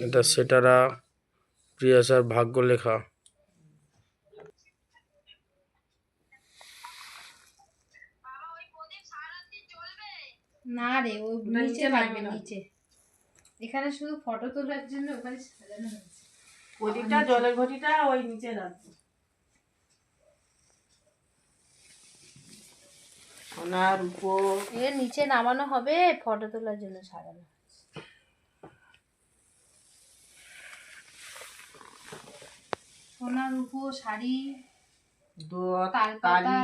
এটা সেটারা প্রিয়াসার ভাগ্য লেখা। না রে, ও নিচে লাগবে, নিচে। এখানে শুধু ফটো তোলার জন্য ওখানে সাজানো হয়েছে। প্রদীপটা জলের ঘটিটা ওই নিচে রাখবো। সোনার উপর এর নিচে নামানো হবে, ফটো তোলার জন্য সাজানো। সোনার উপর শাড়ি, তালপাতা,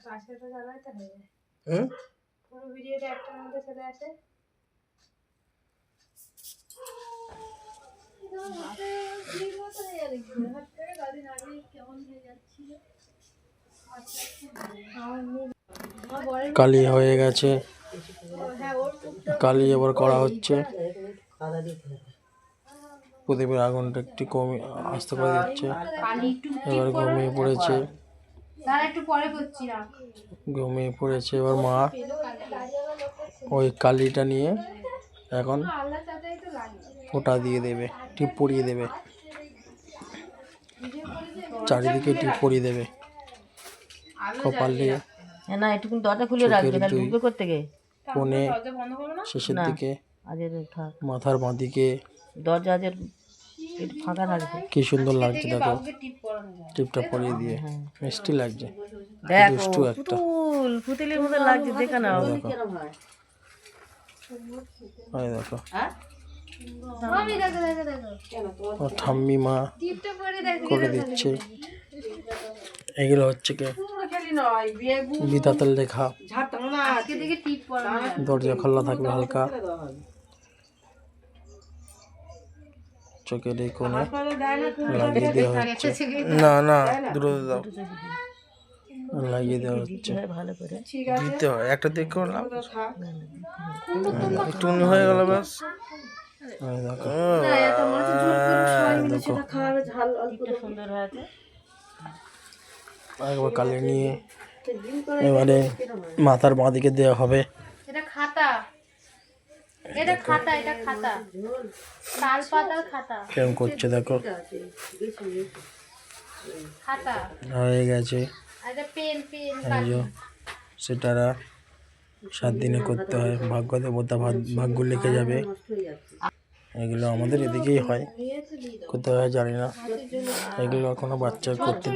পাশেটা জ্বালাইতে হবে। পুরো ভিডিওটা একটার মধ্যে চলে আসে। কালি হয়ে গেছে, কালি এবার করা হচ্ছে। প্রদীপের আগুনটা একটু কমে আস্তে করে দিচ্ছে। এবার ঘুমিয়ে পড়েছে, ঘুমিয়ে পড়েছে। এবার মা ওই কালিটা নিয়ে এখন ফোঁটা দিয়ে দেবে, টিপ পরিয়ে দেবে, চারিদিকে টিপ পরিয়ে দেবে। কপালে, না একটু দরজা খুলে রাখবে, তাহলে ঢুকবে করতে গে কোণে, শেষের দিকে, মাথার বাঁদিকে দরজা একটু ফাঁকা থাকবে। কি সুন্দর লাগছে দেখো, টিপটা পরিয়ে দিয়ে মিষ্টি লাগছে। দেখো পুতুল, পুতুলের মতো লাগছে, দেখো না। দেখো, দেখো ঠাম্মি মা করে দিচ্ছে। এগুলো হচ্ছে কি বিধাতার লেখা। দরজা খোলা থাকবে হালকা, চোখের এই কোণে লাগিয়ে দেওয়া হচ্ছে। না না, দূরে দাও, লাগিয়ে দেওয়া হচ্ছে। দিতে হয় একটা দিক করলাম, একটু হয়ে গেল ব্যাস। দেখো একবার কালি নিয়ে এবারে মাথার বাঁদিকে দেওয়া হবে। এটা খাতা, এটা খাতা, এটা খাতা, তালপাতার খাতা। কেমন করছে দেখো, খাতা হয়ে গেছে। এটা পেন, সেটারা 7 দিনে করতে হয়, ভাগ্য দেবতা ভাগ্য লিখে যাবে। এগুলো আমাদের এদিকেই হয়, কোথায় হয় জানি না। এগুলো কোনো বাচ্চা করতে